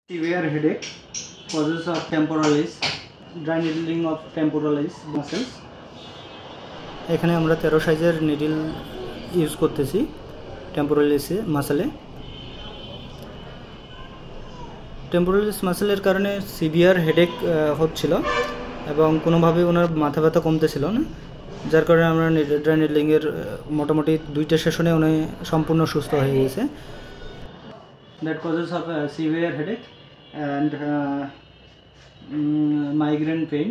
Severe headache causes of temporalis, dry needling of temporalis muscles. এখানে আমরা 13 সাইজের needle use করতেছি টেম্পোরালিস মাসলে। টেম্পোরালিস মাসলের কারণে সিভিয়ার হেডেক হচ্ছিল এবং কোনোভাবেই ওনার মাথা ব্যথা কমতেছিল না, যার কারণে আমরা ড্রাই নিডলিংয়ের মোটামুটি 2টা সেশনে উনি সম্পূর্ণ সুস্থ হয়ে গেছে। That causes of severe headache and migraine pain.